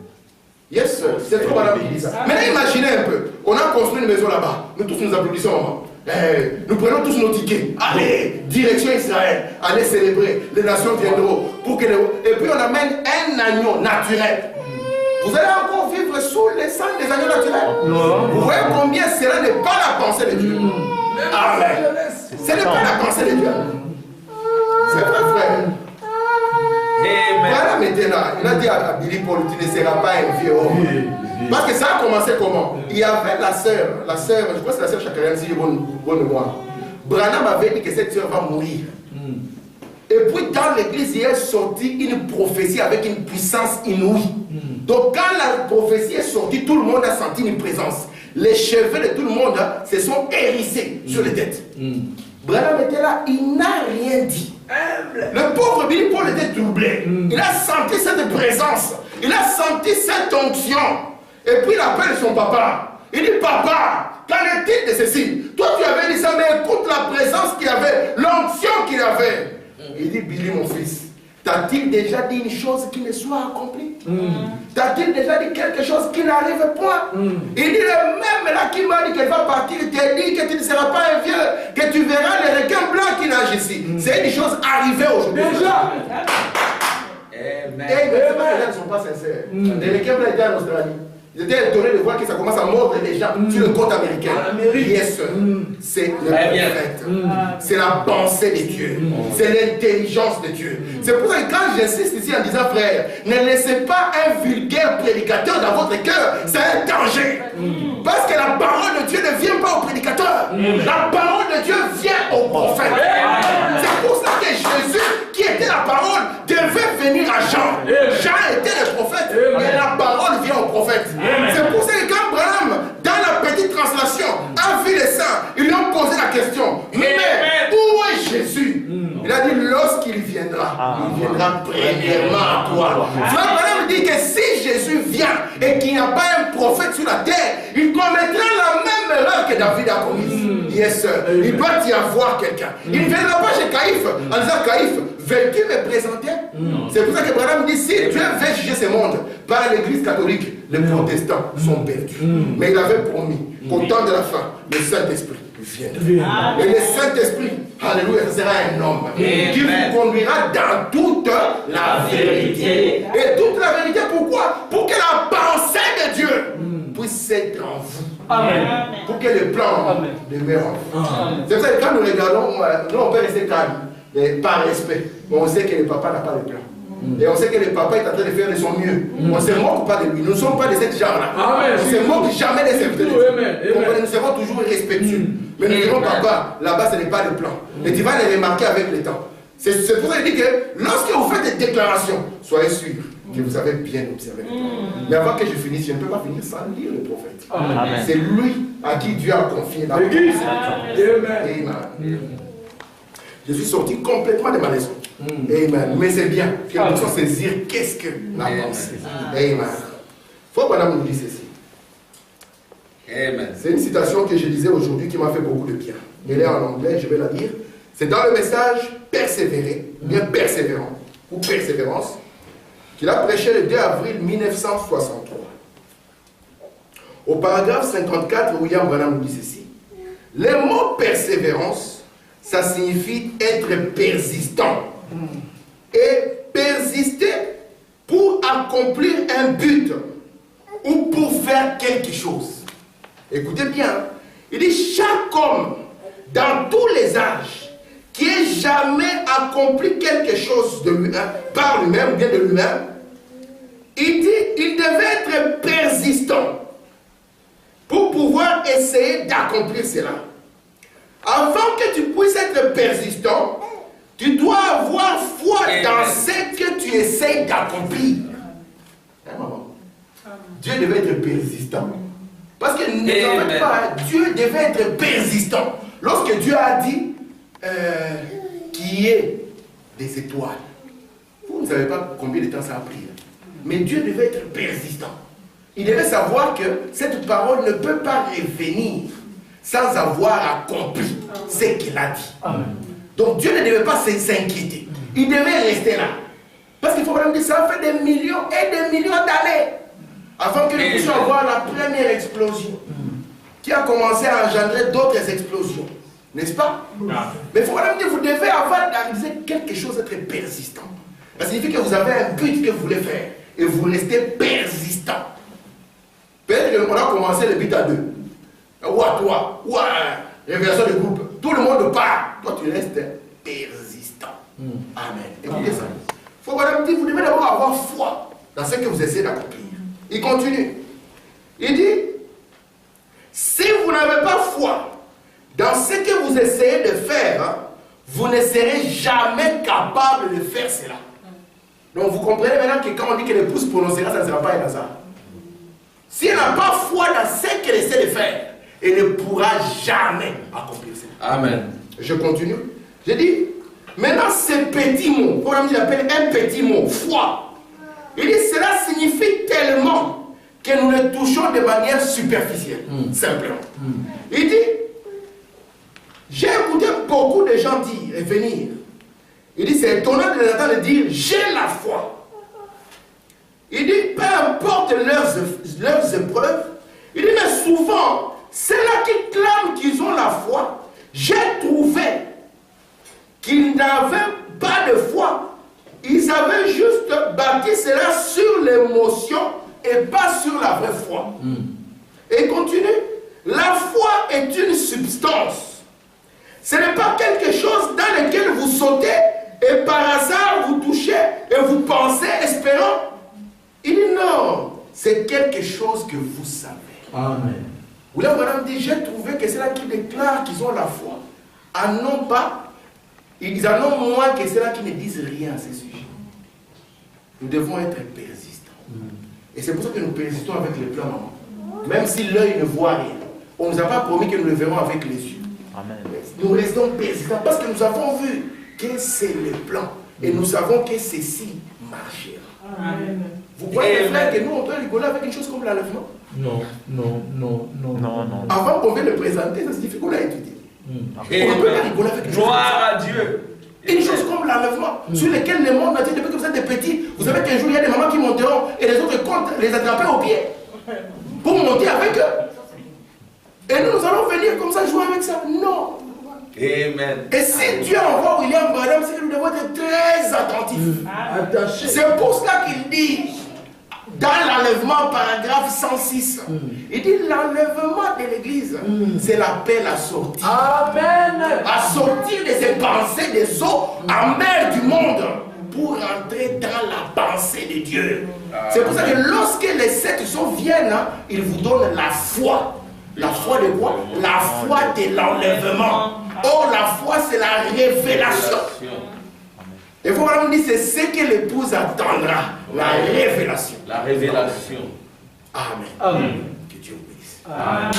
Yes, c'est trop madame qui dit ça. Maintenant, imaginez un peu. On a construit une maison là-bas. Nous tous nous applaudissons. Nous prenons tous nos tickets. Allez, direction Israël. Allez célébrer. Les nations viendront. Et puis on amène un agneau naturel. Vous allez encore vivre sous les sang des agneaux naturels. Non. Vous voyez combien cela n'est pas la pensée de Dieu. Amen. Ce n'est pas la pensée de Dieu. C'est vrai, frère. Branham était là. Il a dit à Billy Paul, tu ne seras pas un vieux homme. Parce que ça a commencé comment? Il y avait la sœur, je crois que c'est la sœur Chakarian, si j'ai bonne mémoire. Branham avait dit que cette sœur va mourir. Et puis dans l'église, il est sorti une prophétie avec une puissance inouïe. Donc quand la prophétie est sortie, tout le monde a senti une présence. Les cheveux de tout le monde se sont hérissés sur les têtes. Branham était là, il n'a rien dit. Le pauvre Billy Paul était troublé. Il a senti cette présence. Il a senti cette onction. Et puis il appelle son papa. Il dit, papa, qu'en est-il de ceci? Toi tu avais dit ça, mais écoute la présence qu'il avait, l'onction qu'il avait. Il dit, Billy mon fils, t'a-t-il déjà dit une chose qui ne soit accomplie? T'a-t-il déjà dit quelque chose qui n'arrive point? Il dit, le même là qui m'a dit qu'elle va partir, il t'a dit que tu ne seras pas un vieux, que tu verras les requins blancs qui nagent ici. C'est une chose arrivée aujourd'hui. Déjà. Et les gens ne sont pas sincères. Les requins blancs étaient en Australie. Ils étaient étonnés de voir que ça commence à mordre les gens sur le côte américain. Yes, c'est le prophète. C'est la pensée de Dieu. C'est l'intelligence de Dieu. C'est pour ça que quand j'insiste ici en disant, frère, ne laissez pas un vulgaire prédicateur dans votre cœur. C'est un danger. Parce que la parole de Dieu ne vient pas au prédicateur. La parole de Dieu vient au prophète. C'est pour ça que Jésus, qui était la parole, devait venir à Jean. Jean était le prophète. Et la parole vient au prophète. C'est pour ça que quand Branham, dans la petite translation, a vu les saints, ils lui ont posé la question, mais où est Jésus? Il a dit, lorsqu'il viendra, il viendra premièrement à toi. Frère Branham dit que si Jésus vient et qu'il n'y a pas un prophète sur la terre, il commettra la même erreur que David a commise. Yes, sir. Il doit y avoir quelqu'un. Il ne viendra pas chez Caïphe en disant, Caïphe, veux-tu me présenter? C'est pour ça que Branham dit, si Dieu veut juger ce monde par l'église catholique, les protestants sont perdus. Mais il avait promis qu'au temps de la fin, le Saint-Esprit viendra. Et le Saint-Esprit, alléluia, ce sera un homme qui vous conduira dans toute la vérité. Et toute la vérité, pourquoi? Pour que la pensée de Dieu puisse être en vous. Amen. Pour que le plan demeure en vous. C'est pour ça que quand nous regardons, nous on peut rester calme, mais par respect. Mais on sait que le papa n'a pas de plan. Et on sait que le papa est en train de faire de son mieux. On ne se moque pas de lui. Nous ne sommes pas de cette genre-là. On ne se moque jamais des serviteurs de Dieu. Nous serons toujours respectueux. Mais nous dirons, papa, là-bas, ce n'est pas le plan. Et tu vas le remarquer avec le temps. C'est pour ça qu'il dit que lorsque vous faites des déclarations, soyez sûrs que vous avez bien observé le plan. Mais avant que je finisse, je ne peux pas finir sans lire le prophète. C'est lui à qui Dieu a confié la promesse. Amen. Je suis sorti complètement de ma leçon. Amen. Mais c'est bien que nous puissions saisir qu'est-ce que la pensée. Amen. Faut que madame nous dise ceci. Amen. C'est une citation que je lisais aujourd'hui qui m'a fait beaucoup de bien. Elle est en anglais, je vais la lire. C'est dans le message Persévérer, bien persévérant, ou persévérance, qu'il a prêché le 2 avril 1963. Au paragraphe 54, William Branham nous dit ceci. Le mot persévérance, ça signifie être persistant. Et persister pour accomplir un but ou pour faire quelque chose. Écoutez bien, il dit chaque homme dans tous les âges qui ait jamais accompli quelque chose de lui-même, par lui-même, bien de lui-même, il dit il devait être persistant pour pouvoir essayer d'accomplir cela. Avant que tu puisses être persistant, tu dois avoir foi dans ce que tu essaies d'accomplir. Hein, maman? Dieu devait être persistant. Parce que ne savez pas, Dieu devait être persistant. Lorsque Dieu a dit qu'il y ait des étoiles, vous ne savez pas combien de temps ça a pris. Mais Dieu devait être persistant. Il devait savoir que cette parole ne peut pas revenir sans avoir accompli ce qu'il a dit. Amen. Donc Dieu ne devait pas s'inquiéter. Il devait rester là. Parce qu'il faut vraiment dire ça fait des millions et des millions d'années avant que nous puissions avoir la première explosion qui a commencé à engendrer d'autres explosions. N'est-ce pas? Mais il faut vraiment dire vous devez avoir d'arriver quelque chose d'être persistant. Ça signifie que vous avez un but que vous voulez faire et vous restez persistant. Peut-être qu'on a commencé le but à 2. Ou à 3, ou à révélation de groupe. Tout le monde part. Toi, tu restes persistant. Amen. Écoutez ça. Il faut vraiment dire, vous devez d'abord avoir foi dans ce que vous essayez d'accomplir. Il continue. Il dit, si vous n'avez pas foi dans ce que vous essayez de faire, vous ne serez jamais capable de faire cela. Donc vous comprenez maintenant que quand on dit que l'épouse prononcera, ça ne sera pas un hasard. Si elle n'a pas foi dans ce qu'elle essaie de faire, elle ne pourra jamais accomplir cela. Amen. Je continue. Je dis, maintenant ce petit mot, comme il appelle un petit mot, foi. Il dit, cela signifie tellement que nous le touchons de manière superficielle, simplement. Il dit, j'ai écouté beaucoup de gens dire et venir. Il dit, c'est étonnant de les entendre dire, j'ai la foi. Il dit, peu importe leurs épreuves, il dit, mais souvent, ceux-là qui clament qu'ils ont la foi, j'ai trouvé qu'ils n'avaient pas de foi. Ils avaient juste bâti cela sur l'émotion et pas sur la vraie foi. Et il continue, la foi est une substance. Ce n'est pas quelque chose dans lequel vous sautez et par hasard vous touchez et vous pensez, espérant. Il dit non, c'est quelque chose que vous savez. Amen. William Branham dit, j'ai trouvé que ceux-là qui déclarent qu'ils ont la foi, en ont pas, ils en ont moins que ceux-là qui ne disent rien à ce sujet. Nous devons être persistants. Et c'est pour ça que nous persistons avec les plans, maman. Même si l'œil ne voit rien. On ne nous a pas promis que nous le verrons avec les yeux. Amen. Nous restons persistants parce que nous avons vu que c'est le plan. Et nous savons que ceci marchera. Amen. Vous croyez, frère, que nous, on peut rigoler avec une chose comme l'enlèvement? Non. Avant qu'on vienne le présenter, ça signifie qu'on l'a étudié. On peut rigoler avec une chose. Gloire à Dieu. Une chose comme l'enlèvement, sur laquelle le monde entier, depuis que vous êtes des petits, vous savez qu'un jour, il y a des mamans qui monteront et les autres comptent les attraper au pied pour monter avec eux. Et nous allons venir comme ça jouer avec ça. Non. Amen. Et si Dieu envoie William Branham, c'est que nous devons être très attentifs. C'est pour cela qu'il dit, dans l'enlèvement, paragraphe 106, il dit l'enlèvement de l'église, c'est l'appel à sortir. Amen. À sortir de ces pensées des eaux amères du monde pour entrer dans la pensée de Dieu. C'est pour ça que lorsque les 7 sons viennent, ils vous donnent la foi. La foi de quoi? La foi de l'enlèvement. Or, la foi, c'est la révélation. Et voilà, on dit, c'est ce que l'épouse attendra. La révélation. La révélation. Amen. Amen. Que Dieu vous bénisse. Amen.